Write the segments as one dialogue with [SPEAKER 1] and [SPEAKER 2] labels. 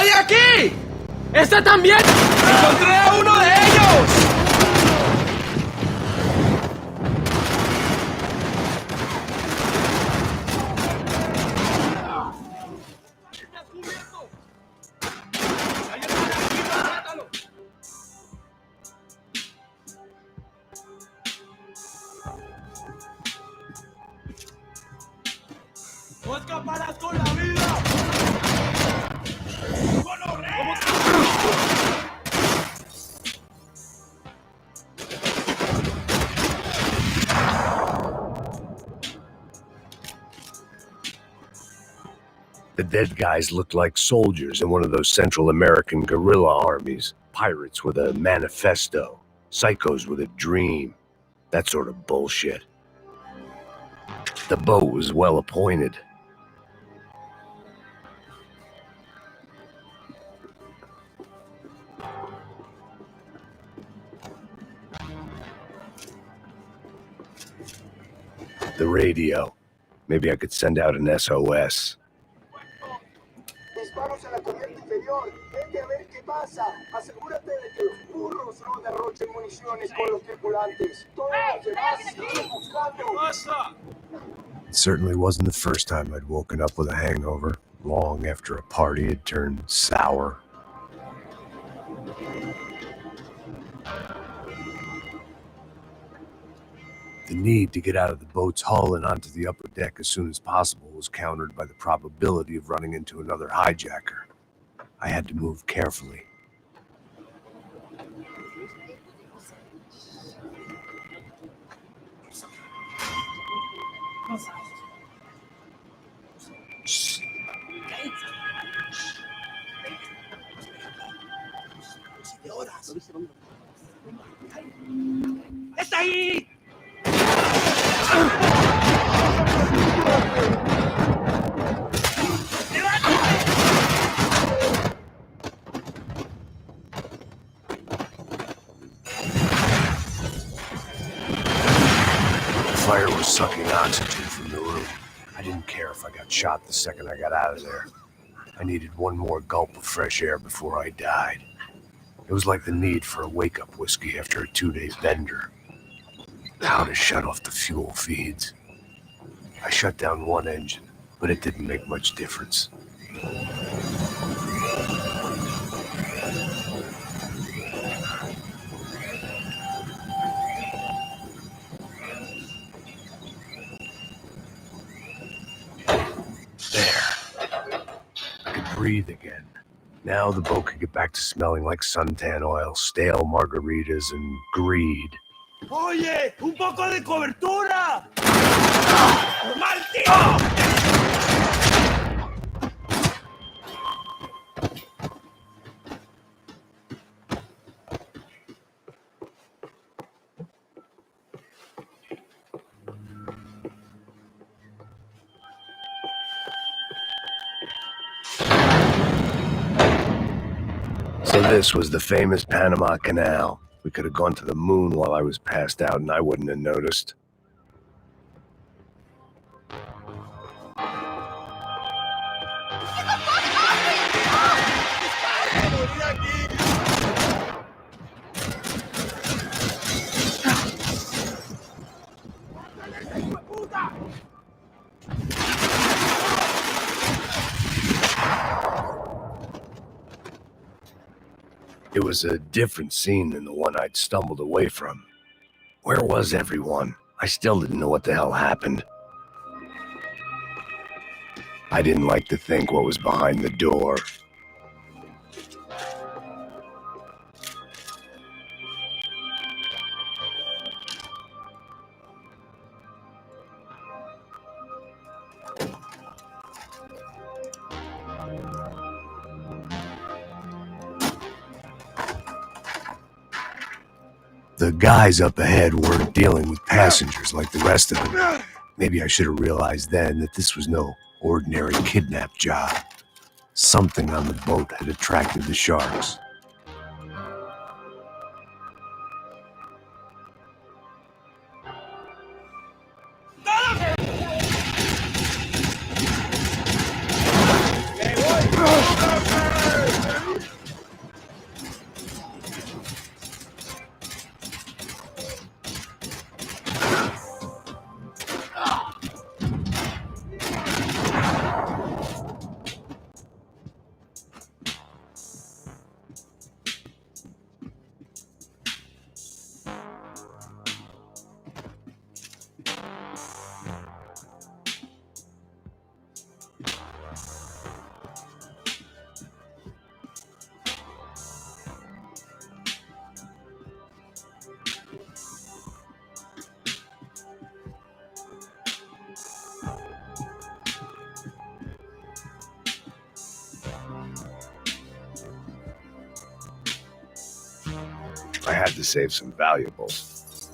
[SPEAKER 1] ¡Hay aquí! ¡Este también! ¡Encontré a uno de ellos! ¡No escaparás con la vida!
[SPEAKER 2] The dead guys looked like soldiers in one of those Central American guerrilla armies. Pirates with a manifesto. Psychos with a dream. That sort of bullshit. The boat was well appointed. The radio. Maybe I could send out an SOS.
[SPEAKER 3] Disparos en la corriente inferior. Vete a ver qué pasa. Asegúrate de que los burros no derrochen municiones con los tripulantes. Todos los demás siguen buscando.
[SPEAKER 2] It certainly wasn't the first time I'd woken up with a hangover, long after a party had turned sour. The need to get out of the boat's hull and onto the upper deck as soon as possible was countered by the probability of running into another hijacker. I had to move carefully.
[SPEAKER 1] ¡Está ahí!
[SPEAKER 2] The fire was sucking oxygen from the room. I didn't care if I got shot the second I got out of there. I needed one more gulp of fresh air before I died. It was like the need for a wake-up whiskey after a 2-day bender. How to shut off the fuel feeds. I shut down one engine, but it didn't make much difference. Breathe again. Now the boat could get back to smelling like suntan oil, stale margaritas, and greed.
[SPEAKER 1] ¡Oye! ¡Un poco de cobertura! ¡Maldito!
[SPEAKER 2] So this was the famous Panama Canal. We could have gone to the moon while I was passed out and I wouldn't have noticed. It was a different scene than the one I'd stumbled away from. Where was everyone? I still didn't know what the hell happened. I didn't like to think what was behind the door. The guys up ahead weren't dealing with passengers like the rest of them. Maybe I should have realized then that this was no ordinary kidnap job. Something on the boat had attracted the sharks. had to save some valuables.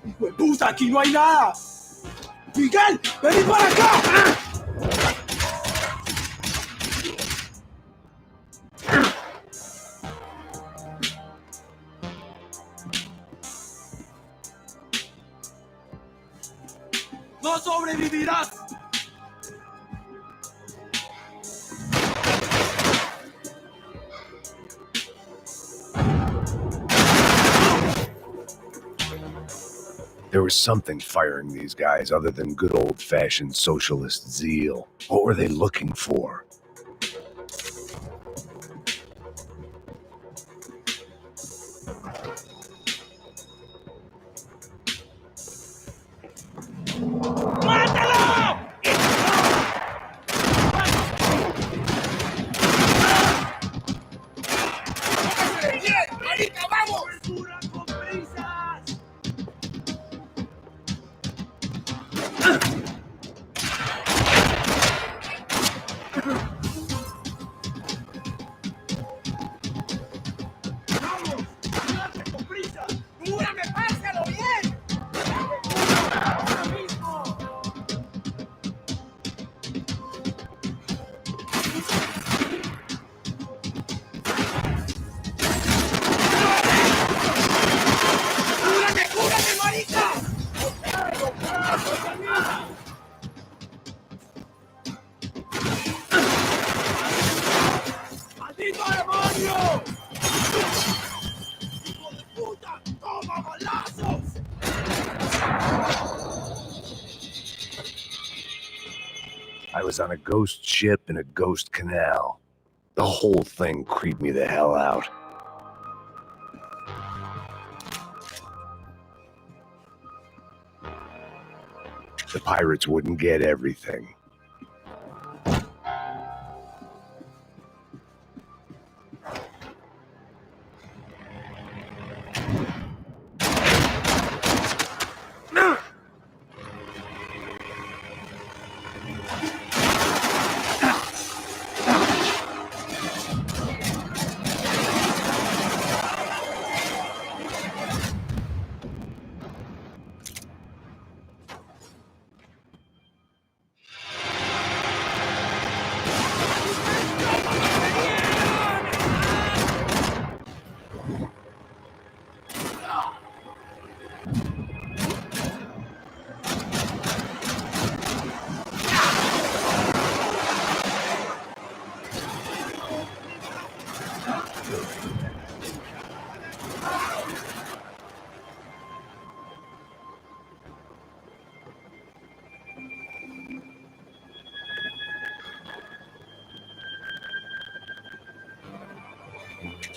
[SPEAKER 1] ¡Hijo de puta! ¡Aquí no hay nada! ¡Miguel! ¡Vení para acá! ¡No sobrevivirás!
[SPEAKER 2] There was something firing these guys other than good old-fashioned socialist zeal. What were they looking for? I was on a ghost ship in a ghost canal. The whole thing creeped me the hell out. The pirates wouldn't get everything.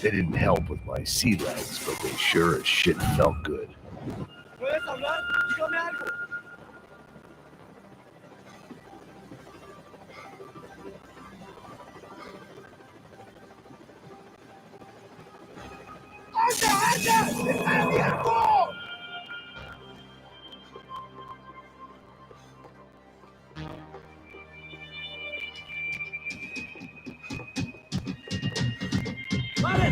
[SPEAKER 2] They didn't help with my sea legs, but they sure as shit felt good.
[SPEAKER 1] ¿Puedes hablar? Dígame algo. ¡Anda, anda! ¡Está abierto! ¡Vale!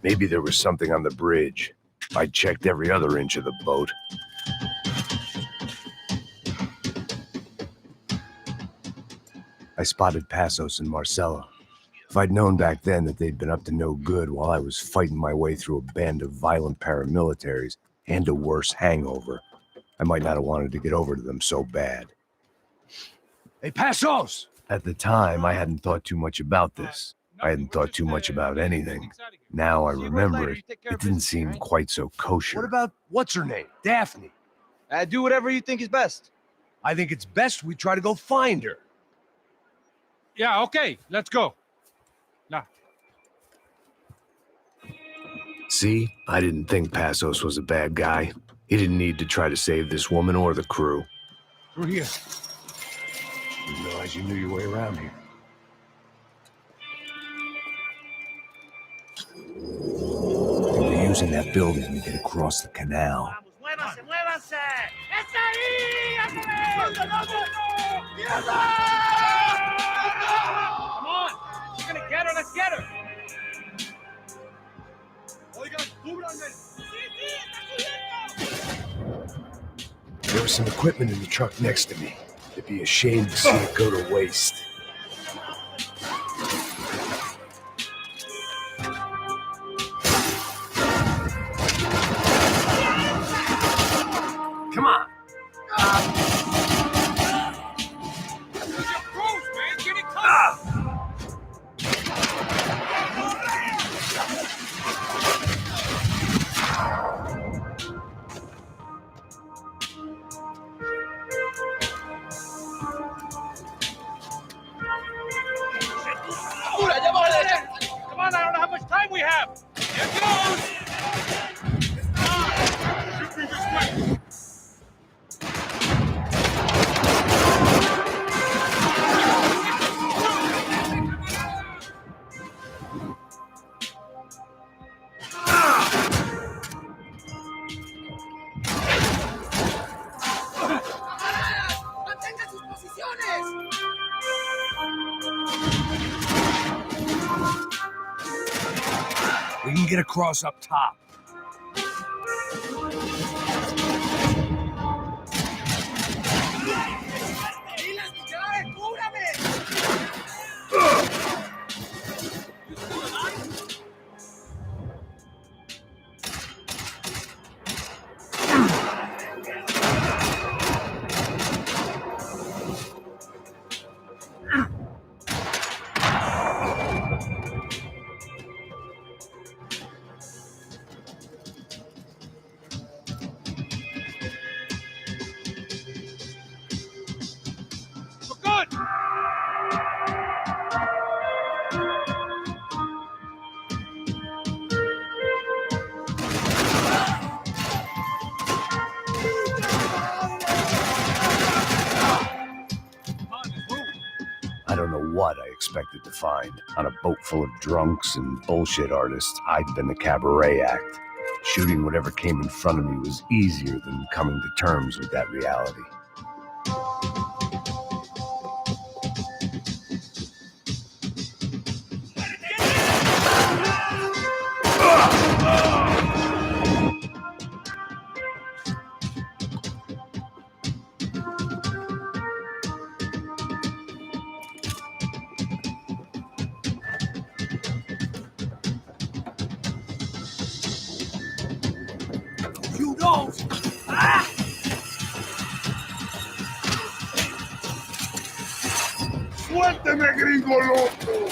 [SPEAKER 2] Maybe there was something on the bridge. I checked every other inch of the boat. I spotted Passos and Marcella. If I'd known back then that they'd been up to no good while I was fighting my way through a band of violent paramilitaries and a worse hangover, I might not have wanted to get over to them so bad.
[SPEAKER 1] Hey, Passos!
[SPEAKER 2] At the time, I hadn't thought too much about this. I hadn't thought too much about anything. Now I remember it, it didn't seem quite so kosher.
[SPEAKER 1] What about, what's her name? Daphne.
[SPEAKER 4] Do whatever you think is best.
[SPEAKER 1] I think it's best we try to go find her.
[SPEAKER 5] Yeah, okay, let's go. Now.
[SPEAKER 2] See, I didn't think Passos was a bad guy. He didn't need to try to save this woman or the crew.
[SPEAKER 5] Through here.
[SPEAKER 2] Didn't realize you knew your way around here.
[SPEAKER 1] We'll be using that building to get across the canal.
[SPEAKER 6] ¡Muévanse, muévanse! ¡Está ahí!
[SPEAKER 5] Come on, we're gonna get her, let's get her.
[SPEAKER 6] ¡Oigan, cúbranme! ¡Sí, sí, está cubierto!
[SPEAKER 2] There was some equipment in the truck next to me. It'd be a shame to see it go to waste. Come on.
[SPEAKER 5] Cruise, man, get it close. Come on, I don't know how much time we have. Here it goes. Shoot me this way.
[SPEAKER 6] ¡Mantengan sus posiciones!
[SPEAKER 1] We can get across up top.
[SPEAKER 6] ¡Pilas, Miguel! ¡Cúbrame!
[SPEAKER 5] We're good.
[SPEAKER 2] I don't know what I expected to find. On a boat full of drunks and bullshit artists, I'd been the cabaret act. Shooting whatever came in front of me was easier than coming to terms with that reality.
[SPEAKER 1] You don't!
[SPEAKER 3] ¡Suélteme, gringo loco!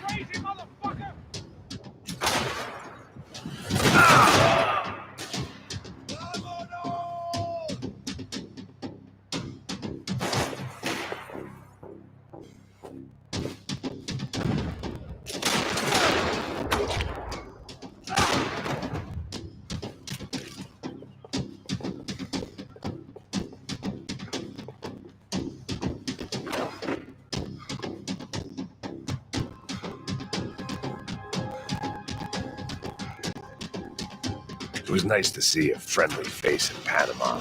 [SPEAKER 5] Crazy motherfucker.
[SPEAKER 2] It was nice to see a friendly face in Panama.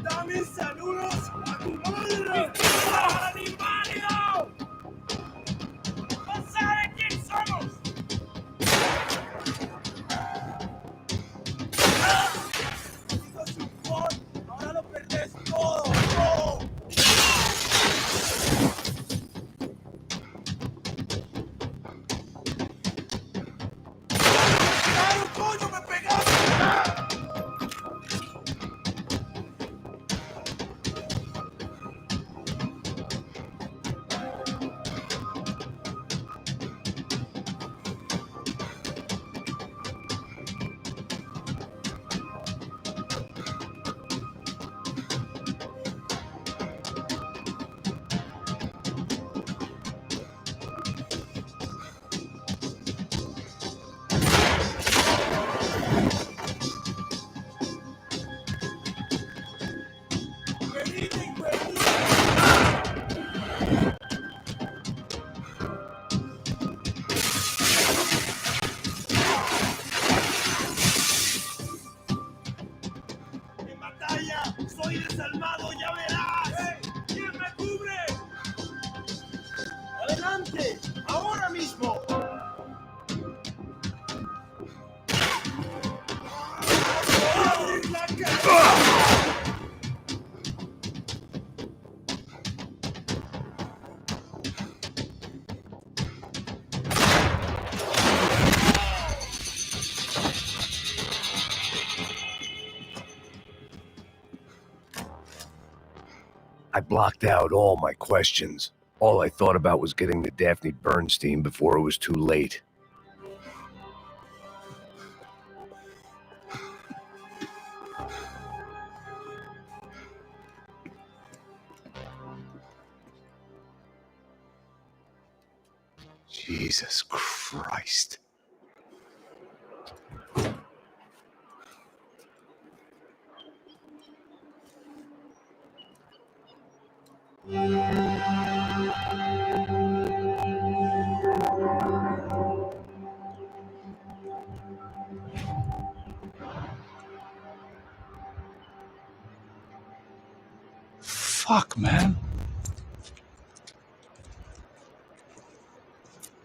[SPEAKER 1] ¡Dame saludos a tu madre!
[SPEAKER 6] ¡Animario! ¡No sabe quién somos!
[SPEAKER 1] ¡Ahora lo perdés todo! ¡Claro, coño, me pegaste! ¡En batalla! ¡Soy desalmado, ya verás! ¿Quién me cubre? ¡Adelante! ¡Ahora mismo!
[SPEAKER 2] I blocked out all my questions. All I thought about was getting to Daphne Bernstein before it was too late. Jesus Christ.
[SPEAKER 7] Fuck, man.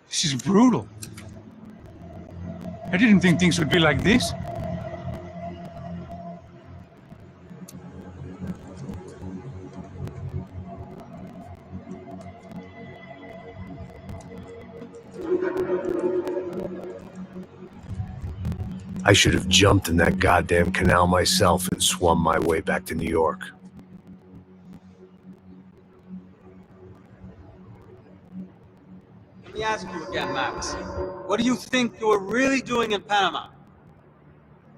[SPEAKER 7] This is brutal. I didn't think things would be like this.
[SPEAKER 2] I should have jumped in that goddamn canal myself and swum my way back to New York.
[SPEAKER 8] Let me ask you again, Max. What do you think you were really doing in Panama?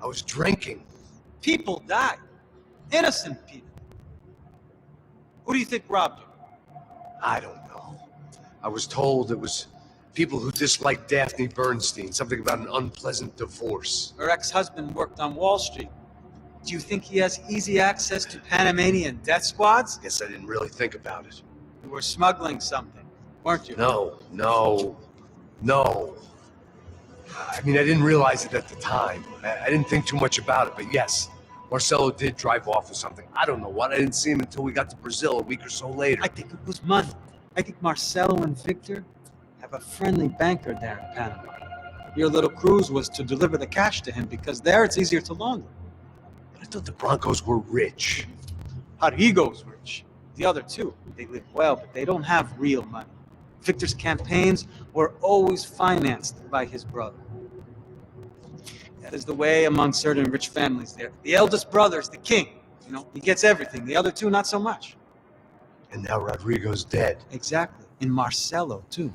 [SPEAKER 2] I was drinking.
[SPEAKER 8] People died. Innocent people. Who do you think robbed you?
[SPEAKER 2] I don't know. I was told it was people who disliked Daphne Bernstein, something about an unpleasant divorce.
[SPEAKER 8] Her ex-husband worked on Wall Street. Do you think he has easy access to Panamanian death squads?
[SPEAKER 2] Guess I didn't really think about it.
[SPEAKER 8] You were smuggling something, weren't you?
[SPEAKER 2] No. I mean, I didn't realize it at the time. I didn't think too much about it, but yes, Marcelo did drive off with something. I don't know what. I didn't see him until we got to Brazil a week or so later.
[SPEAKER 8] I think it was money. I think Marcelo and Victor have a friendly banker there in Panama. Your little cruise was to deliver the cash to him because there it's easier to launder.
[SPEAKER 2] But I thought the Broncos were rich.
[SPEAKER 8] Rodrigo's rich. The other two, they live well, but they don't have real money. Victor's campaigns were always financed by his brother. That is the way among certain rich families there. The eldest brother is the king. You know, he gets everything. The other two, not so much.
[SPEAKER 2] And now Rodrigo's dead.
[SPEAKER 8] Exactly. And Marcelo, too.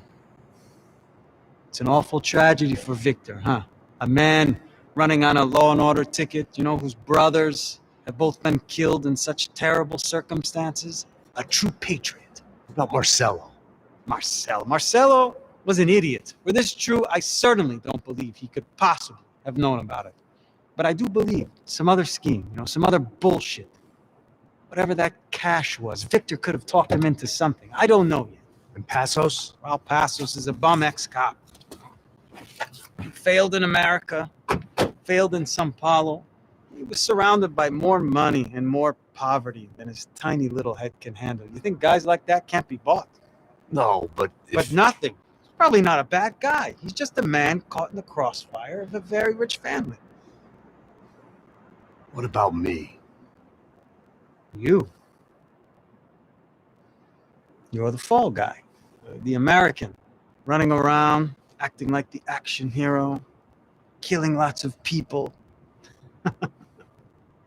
[SPEAKER 8] It's an awful tragedy for Victor, huh? A man running on a law and order ticket, whose brothers have both been killed in such terrible circumstances. A true patriot.
[SPEAKER 2] What about Marcelo?
[SPEAKER 8] Marcelo was an idiot. Were this true, I certainly don't believe he could possibly have known about it. But I do believe some other scheme, some other bullshit. Whatever that cash was, Victor could have talked him into something. I don't know yet.
[SPEAKER 2] And Passos?
[SPEAKER 8] Well, Passos is a bum ex-cop. He failed in America, failed in Sao Paulo. He was surrounded by more money and more poverty than his tiny little head can handle. You think guys like that can't be bought?
[SPEAKER 2] No, but
[SPEAKER 8] But nothing. He's probably not a bad guy. He's just a man caught in the crossfire of a very rich family.
[SPEAKER 2] What about me?
[SPEAKER 8] You're the fall guy, the American, running around, acting like the action hero, killing lots of people.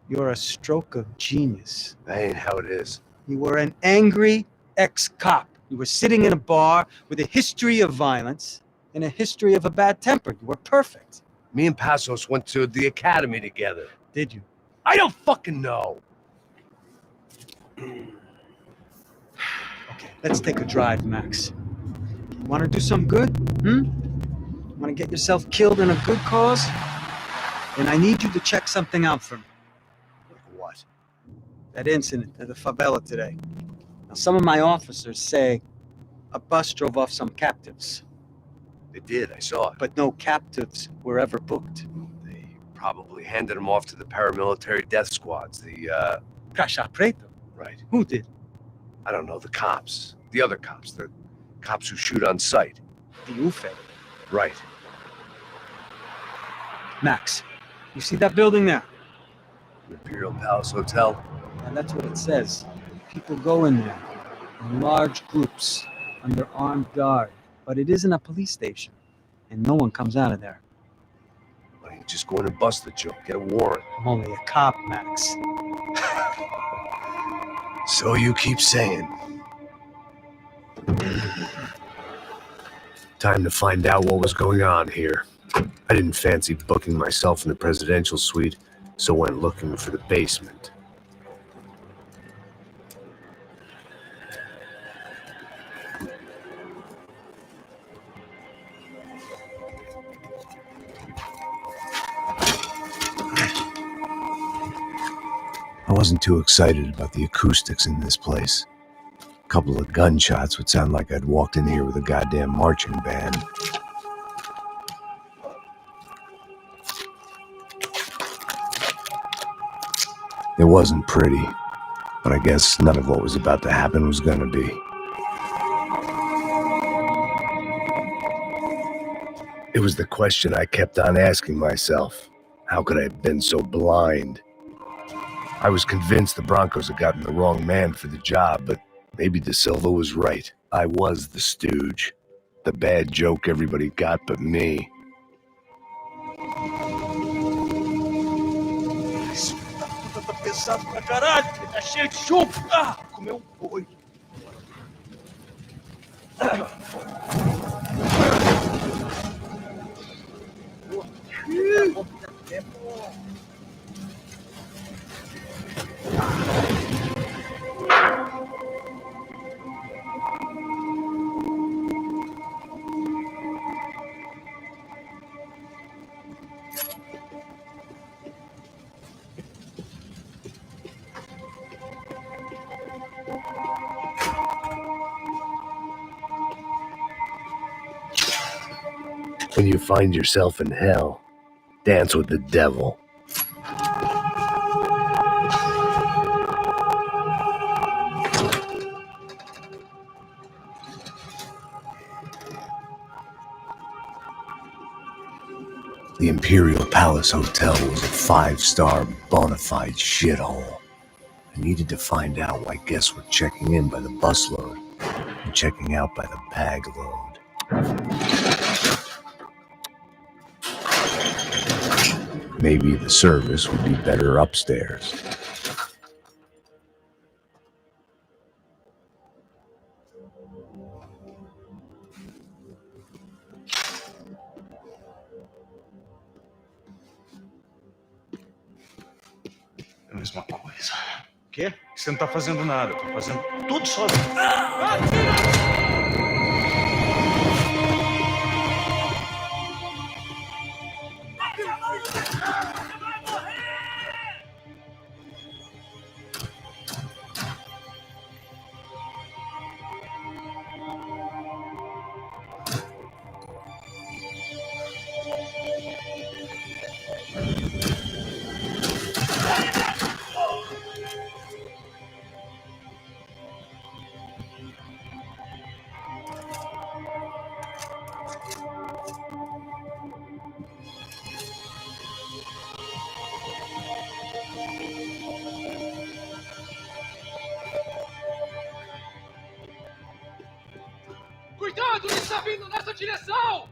[SPEAKER 8] You're a stroke of genius.
[SPEAKER 2] That ain't how it is.
[SPEAKER 8] You were an angry ex-cop. You were sitting in a bar with a history of violence and a history of a bad temper. You were perfect.
[SPEAKER 2] Me and Passos went to the academy together.
[SPEAKER 8] Did you?
[SPEAKER 2] I don't fucking know.
[SPEAKER 8] Okay, let's take a drive, Max. You want to do some good? Want to get yourself killed in a good cause? Then I need you to check something out for me.
[SPEAKER 2] What?
[SPEAKER 8] That incident at the favela today. Now, some of my officers say a bus drove off some captives,
[SPEAKER 2] They did, I saw it.
[SPEAKER 8] but no captives were ever booked.
[SPEAKER 2] They probably handed them off to the paramilitary death squads.
[SPEAKER 8] Caixa Preto?
[SPEAKER 2] Right.
[SPEAKER 8] Who did?
[SPEAKER 2] I don't know, the cops. The other cops. The cops who shoot on sight.
[SPEAKER 8] The UFE.
[SPEAKER 2] Right.
[SPEAKER 8] Max, you see that building there?
[SPEAKER 2] Imperial Palace Hotel.
[SPEAKER 8] And that's what it says. People go in there in large groups under armed guard. But it isn't a police station. And no one comes out of there.
[SPEAKER 2] Why don't you just go in and bust the joke? Get a warrant.
[SPEAKER 8] I'm only a cop, Max.
[SPEAKER 2] So you keep saying. Time to find out what was going on here. I didn't fancy booking myself in the presidential suite, so went looking for the basement. I wasn't too excited about the acoustics in this place. A couple of gunshots would sound like I'd walked in here with a goddamn marching band. It wasn't pretty, but I guess none of what was about to happen was gonna be. It was the question I kept on asking myself. How could I have been so blind? I was convinced the Broncos had gotten the wrong man for the job, but maybe De Silva was right. I was the stooge. The bad joke everybody got but me.
[SPEAKER 5] Pesado pra caralho, tá cheio de chumbo. Ah, comeu boi.
[SPEAKER 2] When you find yourself in hell, dance with the devil. The Imperial Palace Hotel was a 5-star bona fide shithole. I needed to find out why guests were checking in by the busload and checking out by the bag load. Maybe the service would be better upstairs.
[SPEAKER 5] Quê?
[SPEAKER 7] Você não tá fazendo nada, eu tô fazendo tudo sozinho.
[SPEAKER 6] Cuidado, ele está vindo nessa direção!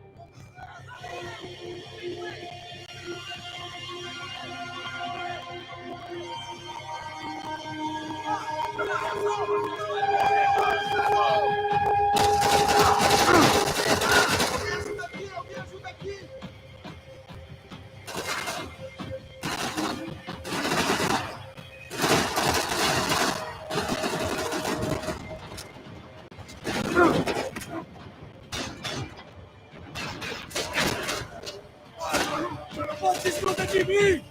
[SPEAKER 3] Alguém ajuda aqui!
[SPEAKER 1] Não se esconda de mim!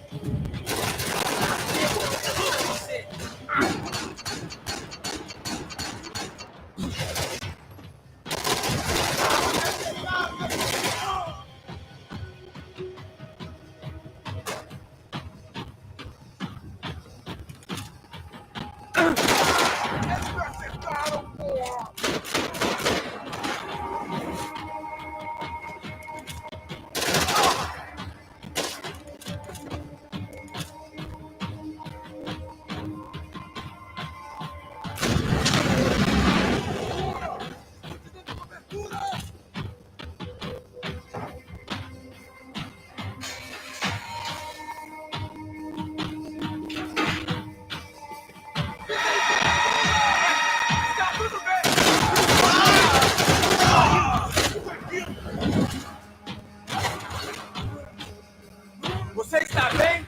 [SPEAKER 1] Você está bem?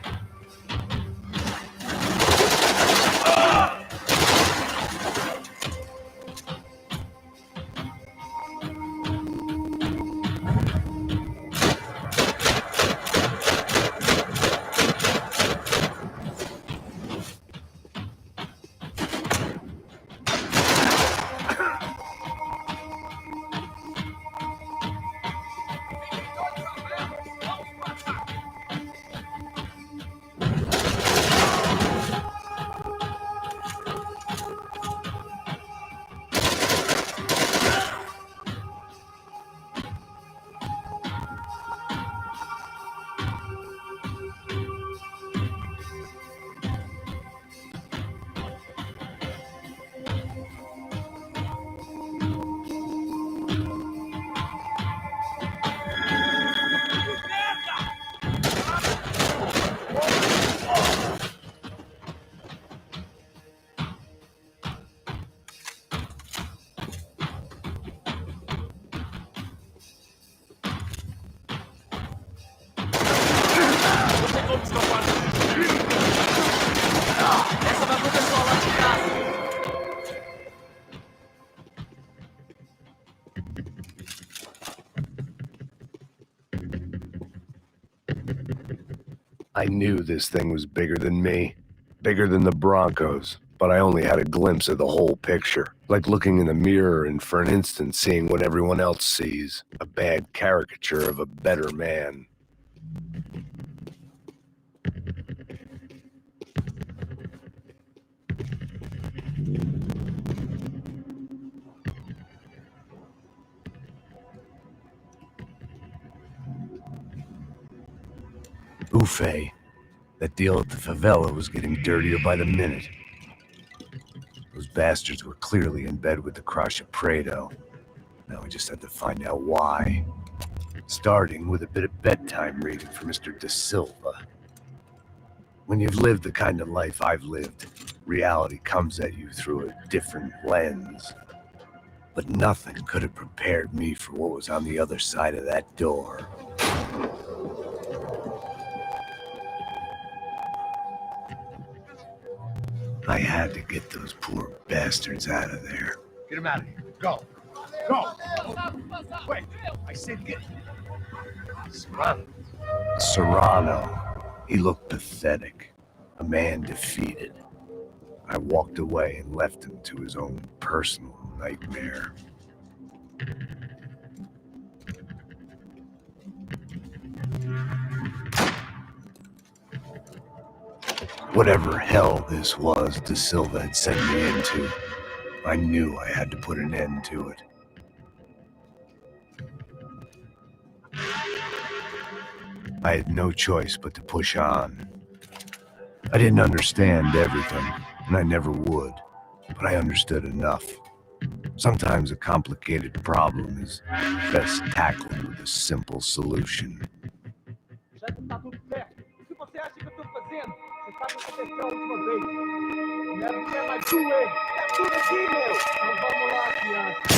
[SPEAKER 2] I knew this thing was bigger than me, bigger than the Broncos, but I only had a glimpse of the whole picture, like looking in the mirror and for an instant seeing what everyone else sees, a bad caricature of a better man. Buffet. That deal at the favela was getting dirtier by the minute. Those bastards were clearly in bed with the Crusher Prado. Now we just had to find out why. Starting with a bit of bedtime reading for Mr. De Silva. When you've lived the kind of life I've lived, reality comes at you through a different lens. But nothing could have prepared me for what was on the other side of that door. I had to get those poor bastards out of there.
[SPEAKER 5] Get him out of here. Go. Go. Wait. I said get. Serrano.
[SPEAKER 2] Serrano. He looked pathetic. A man defeated. I walked away and left him to his own personal nightmare. Whatever hell this was De Silva had sent me into, I knew I had to put an end to it. I had no choice but to push on. I didn't understand everything, and I never would, but I understood enough. Sometimes a complicated problem is best tackled with a simple solution.
[SPEAKER 6] Já está tudo certo. O que você acha que eu estou fazendo? Você sabe o que aconteceu a última vez. Never can I do it. É tudo aqui, meu. Então vamos lá, criança.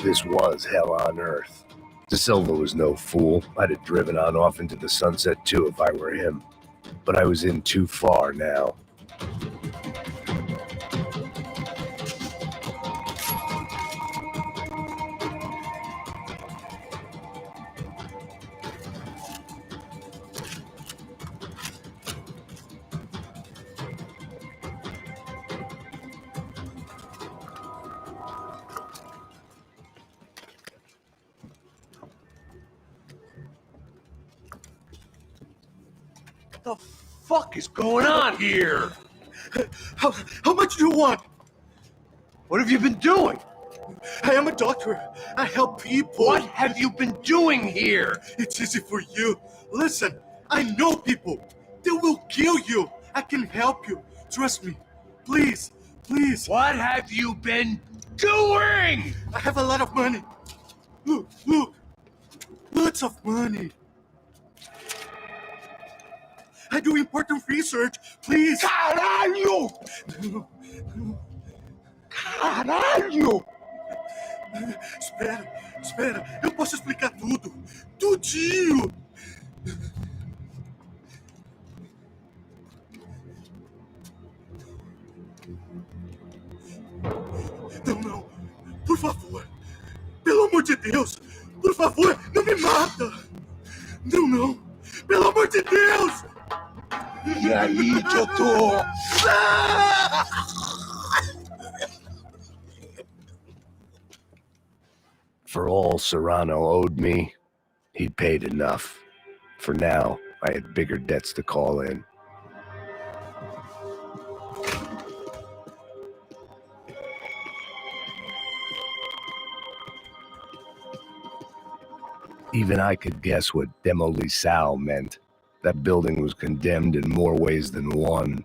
[SPEAKER 2] This was hell on earth. De Silva was no fool. I'd have driven on off into the sunset too if I were him. But I was in too far now.
[SPEAKER 5] What the fuck is going on here?
[SPEAKER 1] How much do you want?
[SPEAKER 2] What have you been doing?
[SPEAKER 1] I am a doctor. I help people.
[SPEAKER 2] What have you been doing here?
[SPEAKER 1] It's easy for you. Listen, I know people. They will kill you. I can help you. Trust me. Please, please.
[SPEAKER 2] What have you been doing?
[SPEAKER 1] I have a lot of money. Look, look. Lots of money. I do important research. Please.
[SPEAKER 2] Caralho! Caralho!
[SPEAKER 1] Espera, espera. Eu posso explicar tudo. Tudinho. Não, não. Por favor. Pelo amor de Deus. Por favor, não me mata. Não, não. Pelo amor de Deus.
[SPEAKER 2] E aí que eu tô? For all Serrano owed me, he'd paid enough. For now, I had bigger debts to call in. Even I could guess what demolisal meant. That building was condemned in more ways than one.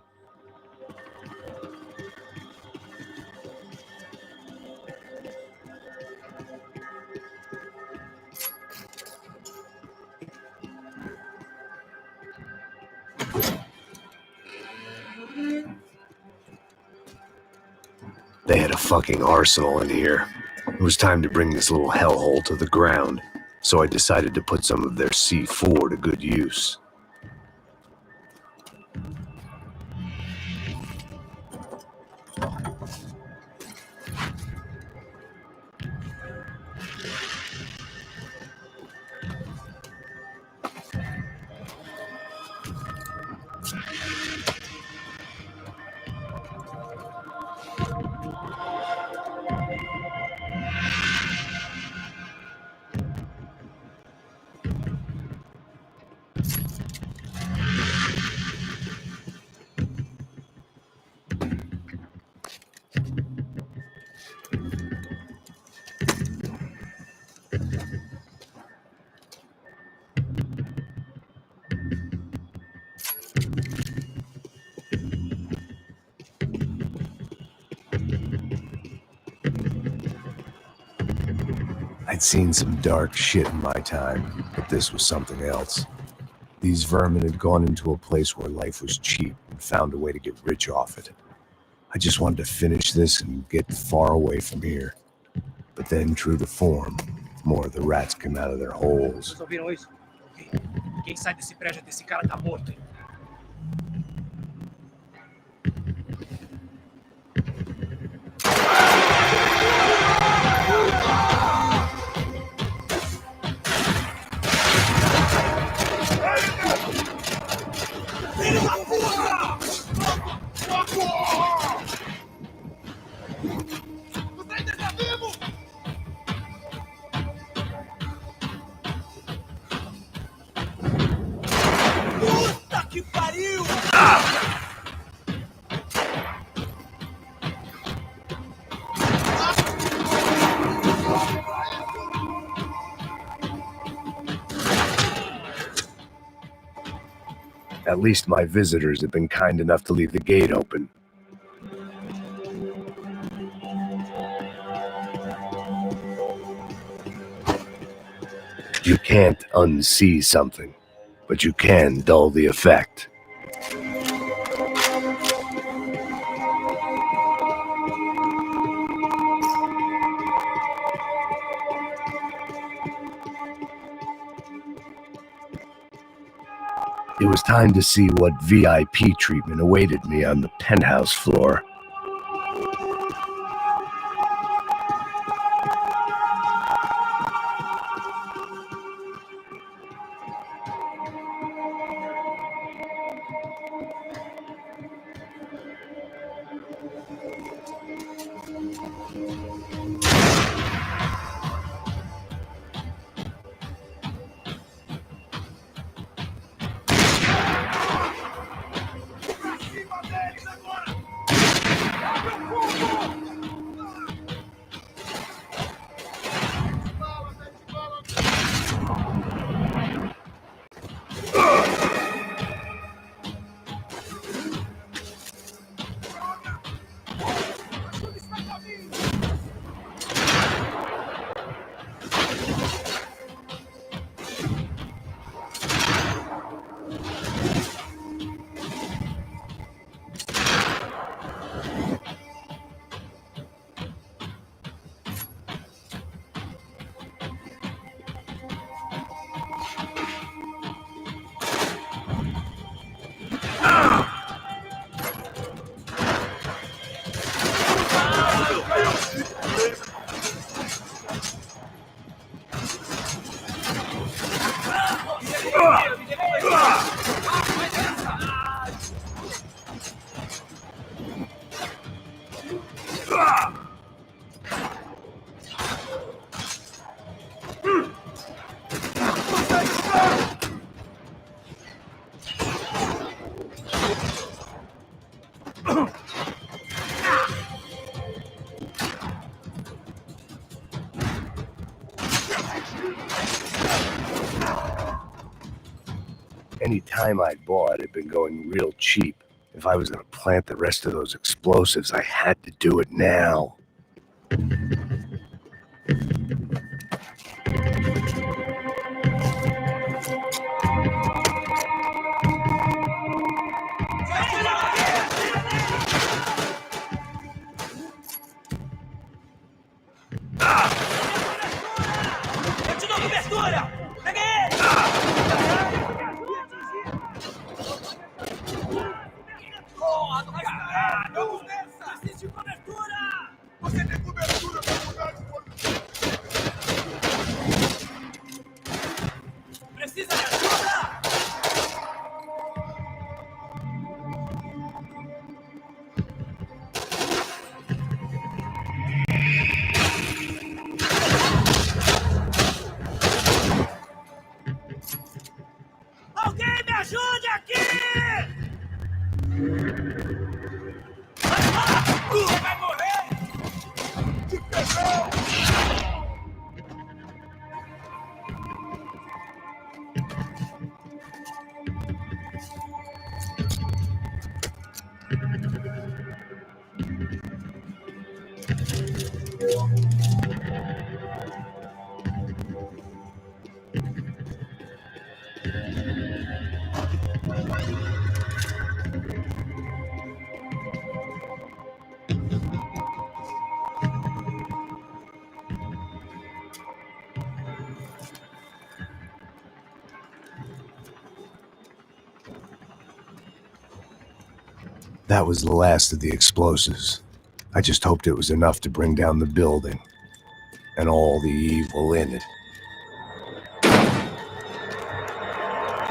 [SPEAKER 2] They had a fucking arsenal in here. It was time to bring this little hellhole to the ground, so I decided to put some of their C4 to good use. I'd seen some dark shit in my time, but this was something else. These vermin had gone into a place where life was cheap and found a way to get rich off it. I just wanted to finish this and get far away from here. But then, true to form, more of the rats came out of their holes.
[SPEAKER 9] Vocês ouviram isso? Ok. Quem sai desse prédio desse cara tá morto, hein?
[SPEAKER 2] At least my visitors have been kind enough to leave the gate open. You can't unsee something, but you can dull the effect. It was time to see what VIP treatment awaited me on the penthouse floor. Any time I'd bought had been going real cheap. If I was going to plant the rest of those explosives, I had to do it now.
[SPEAKER 9] Alguém me ajude aqui! Você vai morrer! Te pegou!
[SPEAKER 2] That was the last of the explosives. I just hoped it was enough to bring down the building and all the evil in it.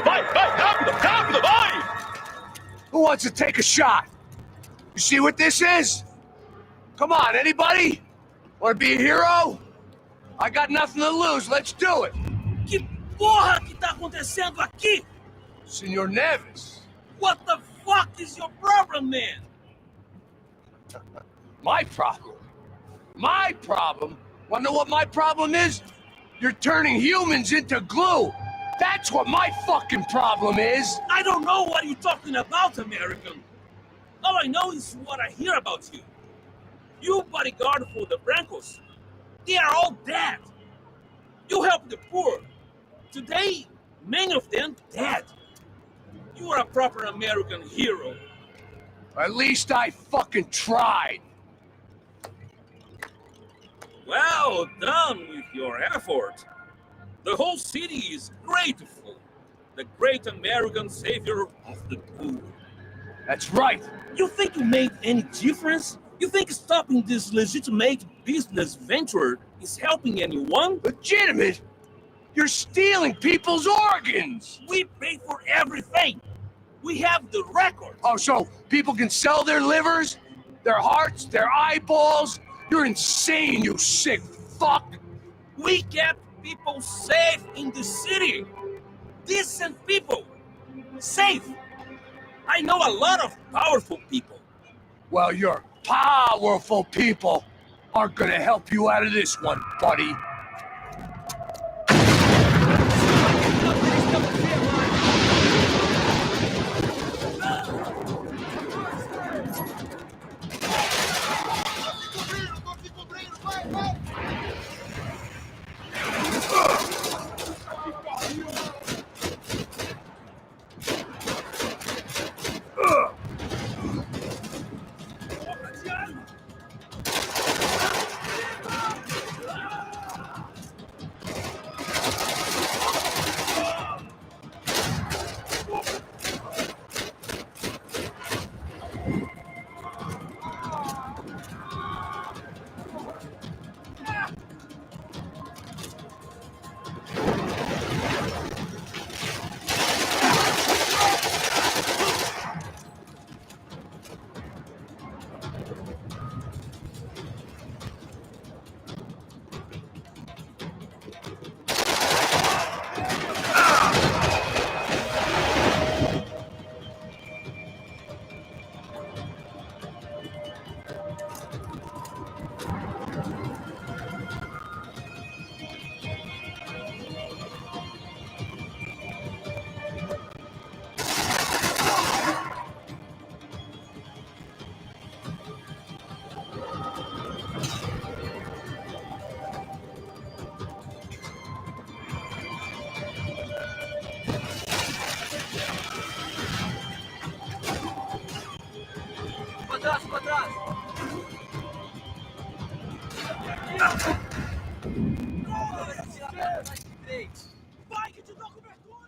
[SPEAKER 1] Vai, rápido, rápido, vai!
[SPEAKER 2] Who wants to take a shot? You see what this is? Come on, anybody? Want to be a hero? I got nothing to lose, let's do it!
[SPEAKER 9] Que porra que tá acontecendo aqui?
[SPEAKER 2] Senor Neves.
[SPEAKER 9] What the fuck is your problem, man?
[SPEAKER 2] My problem? My problem? Wanna know what my problem is? You're turning humans into glue! That's what my fucking problem is!
[SPEAKER 9] I don't know what you're talking about, American. All I know is what I hear about you. You bodyguard for the Brancos. They are all dead. You help the poor. Today, many of them dead. You are a proper American hero.
[SPEAKER 2] At least I fucking tried.
[SPEAKER 9] Well done with your effort. The whole city is grateful. The great American savior of the poor.
[SPEAKER 2] That's right.
[SPEAKER 9] You think you made any difference? You think stopping this legitimate business venture is helping anyone?
[SPEAKER 2] Legitimate? You're stealing people's organs!
[SPEAKER 9] We pay for everything. We have the record.
[SPEAKER 2] Oh, so people can sell their livers, their hearts, their eyeballs? You're insane, you sick fuck!
[SPEAKER 9] We kept people safe in the city. Decent people. Safe. I know a lot of powerful people.
[SPEAKER 2] Well, your powerful people aren't gonna help you out of this one, buddy.
[SPEAKER 9] Vai que te dou cobertura!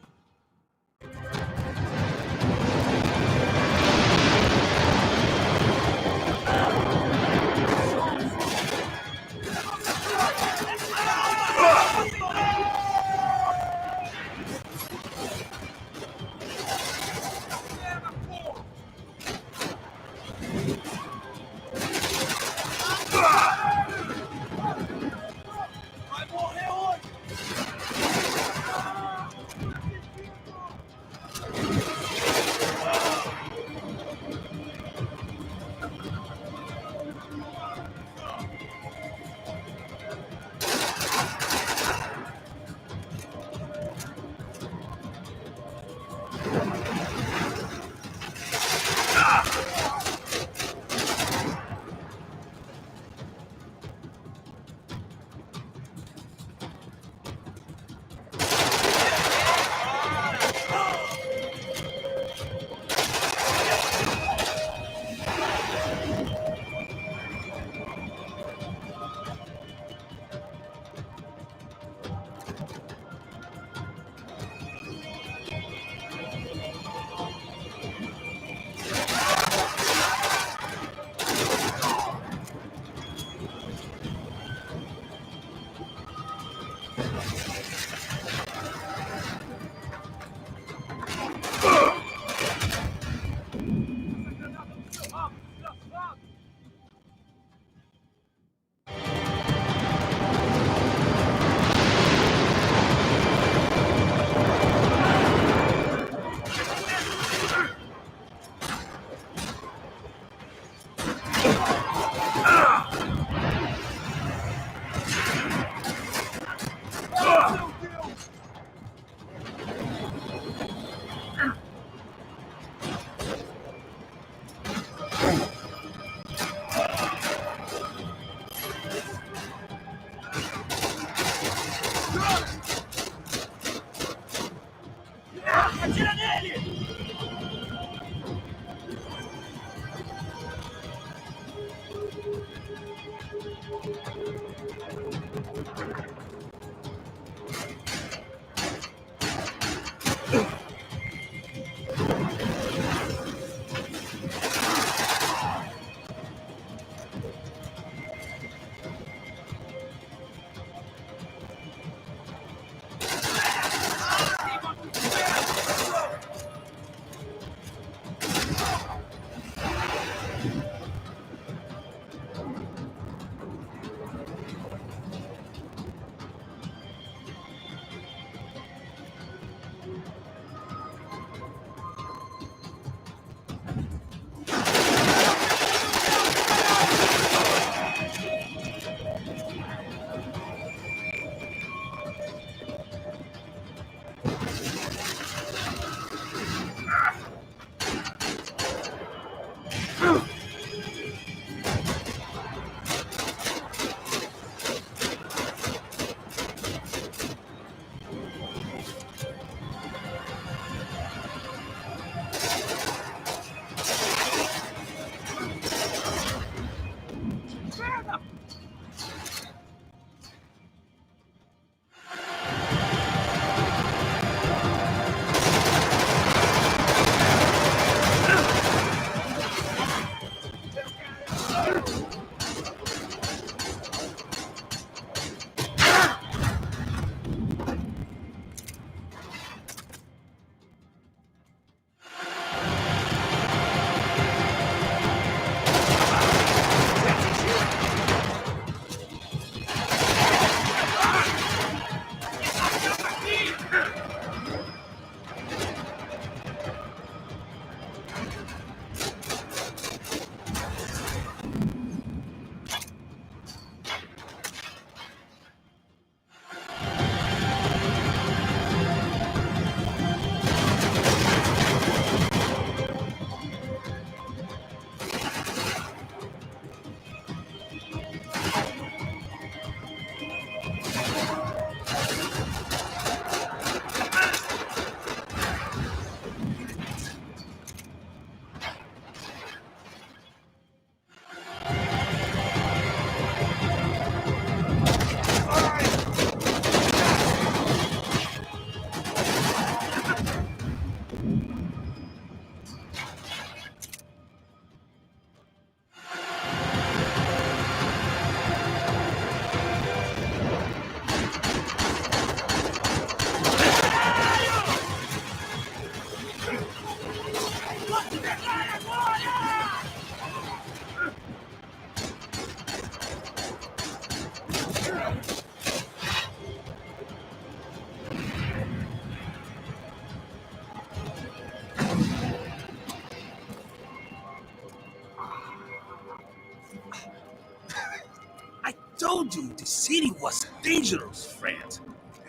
[SPEAKER 9] I told you the city was dangerous, friend.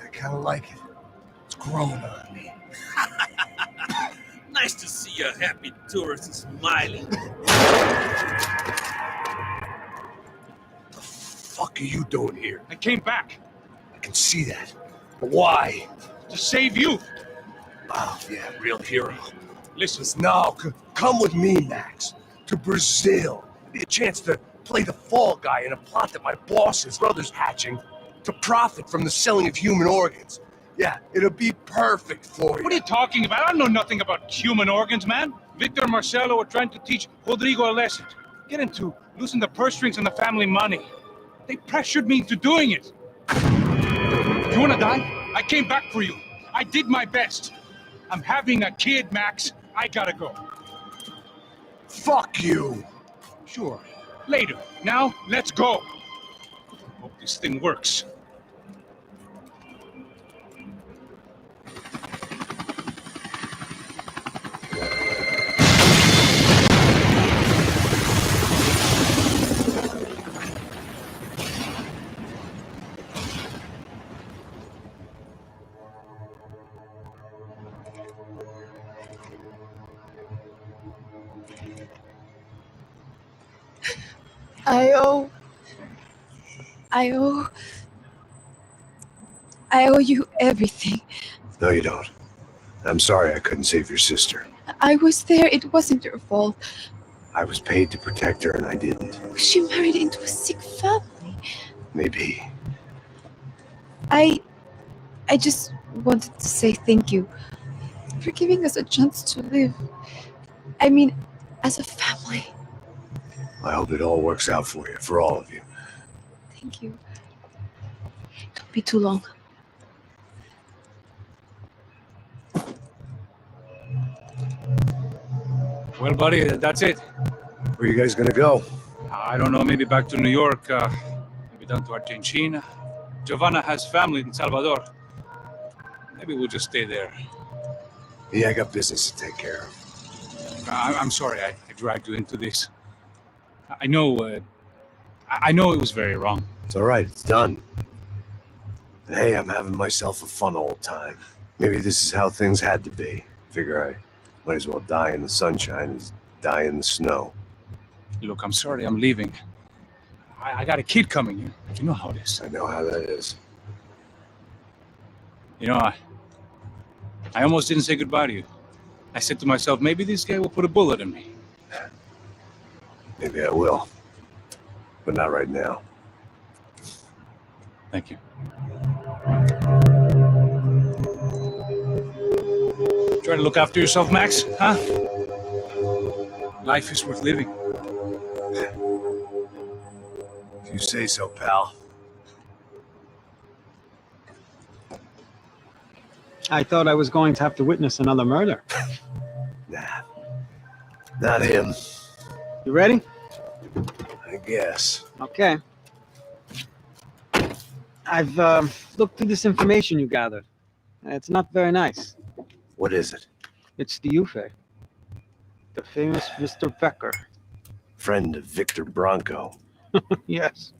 [SPEAKER 2] I kind of like it. It's growing on me.
[SPEAKER 9] Nice to see a happy tourist smiling.
[SPEAKER 2] The fuck are you doing here?
[SPEAKER 7] I came back
[SPEAKER 2] I can see that. But why?
[SPEAKER 7] to save you.
[SPEAKER 2] Oh, yeah, real hero.
[SPEAKER 7] Listen,
[SPEAKER 2] No, come with me, Max. To Brazil. Be a chance to play the fall guy in a plot that my boss's brother's hatching to profit from the selling of human organs. Yeah, it'll be perfect for you.
[SPEAKER 7] what are you talking about? I know nothing about human organs, man. Victor and Marcelo are trying to teach Rodrigo a lesson. Get into losing the purse strings and the family money. They pressured me into doing it. You wanna die? I came back for you. I did my best. I'm having a kid, Max. I gotta go.
[SPEAKER 2] Fuck you.
[SPEAKER 7] Sure. Later. Now, let's go. Hope this thing works.
[SPEAKER 10] I owe you everything.
[SPEAKER 2] No, you don't. I'm sorry I couldn't save your sister.
[SPEAKER 10] I was there. It wasn't your fault.
[SPEAKER 2] I was paid to protect her and I didn't.
[SPEAKER 10] She married into a sick family.
[SPEAKER 2] Maybe.
[SPEAKER 10] I just wanted to say thank you for giving us a chance to live. I mean, as a family.
[SPEAKER 2] I hope it all works out for you, for all of you.
[SPEAKER 10] Thank you. Don't be too long.
[SPEAKER 7] Well, buddy, that's it.
[SPEAKER 2] Where are you guys gonna go?
[SPEAKER 7] I don't know, maybe back to New York, maybe down to Argentina. Giovanna has family in Salvador. Maybe we'll just stay there.
[SPEAKER 2] Yeah, I got business to take care of.
[SPEAKER 7] I'm sorry I dragged you into this. I know it was very wrong.
[SPEAKER 2] It's all right, it's done. And hey, I'm having myself a fun old time. Maybe this is how things had to be. Figure I might as well die in the sunshine as die in the snow.
[SPEAKER 7] Look, I'm sorry I'm leaving. I got a kid coming here. You know how it is.
[SPEAKER 2] I know how that is.
[SPEAKER 7] You know, I almost didn't say goodbye to you. I said to myself, maybe this guy will put a bullet in me.
[SPEAKER 2] Maybe I will. But not right now.
[SPEAKER 7] Thank you. Try to look after yourself, Max, huh? Life is worth living.
[SPEAKER 2] If you say so, pal.
[SPEAKER 8] I thought I was going to have to witness another murder.
[SPEAKER 2] Nah. Not him.
[SPEAKER 8] You ready?
[SPEAKER 2] I guess.
[SPEAKER 8] Okay. I've looked through this information you gathered. It's not very nice.
[SPEAKER 2] What is it?
[SPEAKER 8] It's the Ufe. The famous Mr. Becker.
[SPEAKER 2] Friend of Victor Bronco.
[SPEAKER 8] Yes.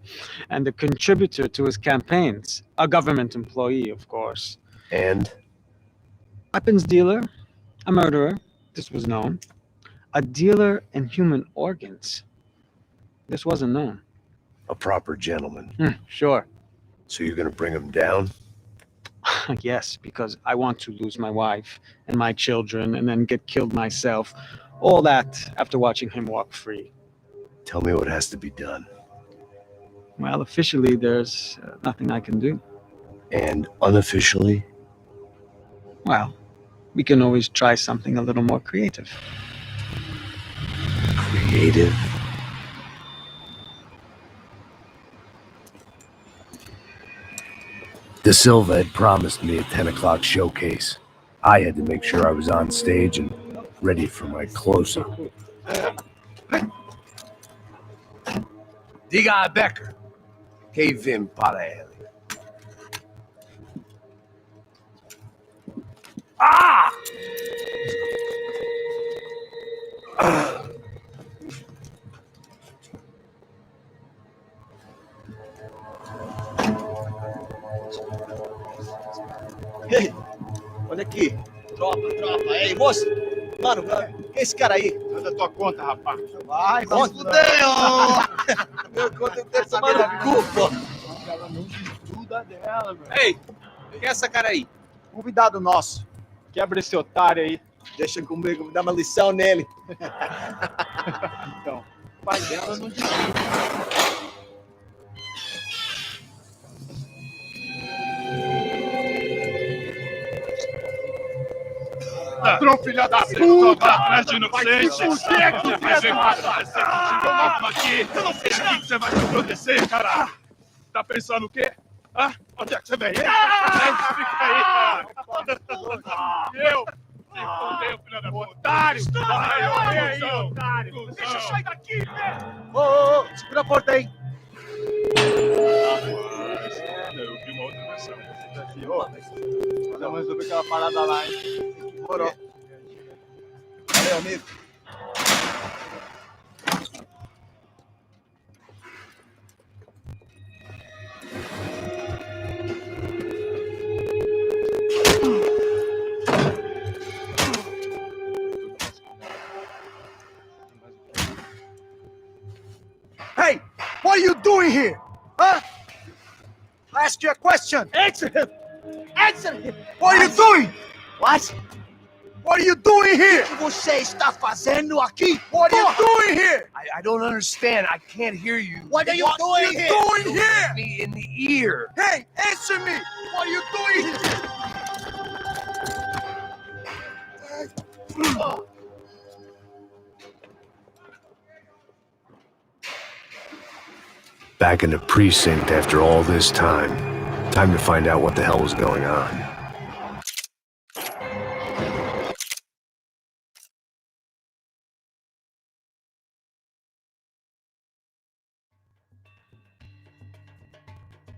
[SPEAKER 8] And a contributor to his campaigns. A government employee, of course.
[SPEAKER 2] And?
[SPEAKER 8] Weapons dealer. A murderer. This was known. A dealer in human organs. This wasn't known.
[SPEAKER 2] A proper gentleman.
[SPEAKER 8] Sure.
[SPEAKER 2] So you're gonna bring him down?
[SPEAKER 8] Yes, because I want to lose my wife and my children and then get killed myself. All that after watching him walk free.
[SPEAKER 2] Tell me what has to be done.
[SPEAKER 8] Well, officially, there's nothing I can do.
[SPEAKER 2] And unofficially?
[SPEAKER 8] Well, we can always try something a little more creative.
[SPEAKER 2] Creative? De Silva had promised me a 10 o'clock showcase. I had to make sure I was on stage, and ready for my close-up. Diga a Becker. Que vim para ele. Ah!
[SPEAKER 11] Ei, olha aqui. Tropa. Ei, moço. Mano, quem é esse cara aí?
[SPEAKER 5] Manda tua conta, rapaz.
[SPEAKER 11] Vai, se fudeu! Meu conta deve tomar no cu, pô.
[SPEAKER 5] Ela não estuda dela, meu.
[SPEAKER 9] Ei, quem é essa cara aí?
[SPEAKER 11] Convidado nosso.
[SPEAKER 5] Quebra esse otário aí.
[SPEAKER 11] Deixa comigo, me dá uma lição nele.
[SPEAKER 5] Então, o pai dela não desiste. Ladrão, filha da puta! Atrás de inocente! O que é que tu fez? Aqui! Eu não sei o que você vai te acontecer, cara! Tá pensando o quê? Ah? Onde é que você vem? Fica aí, cara! Eu? Se fodeu, filha da puta! Otário! Vai, aí, otário! Deixa eu sair daqui, velho!
[SPEAKER 11] Ô, segura a porta aí.
[SPEAKER 5] Eu vi uma outra versão. Vamos resolver aquela parada lá, hein?
[SPEAKER 11] Morou. Valeu, amigo. Hey, what are you doing here? Huh? I asked you a question. Answer him. Answer him. What are you doing? What? What are you doing here? O que você está fazendo aqui? What are you doing here?
[SPEAKER 2] I don't understand. I can't hear you.
[SPEAKER 11] What are you doing here?
[SPEAKER 2] Doing here? Me in the ear.
[SPEAKER 11] Hey, answer me. What are you doing here?
[SPEAKER 2] Back in the precinct after all this time. Time to find out what the hell was going on.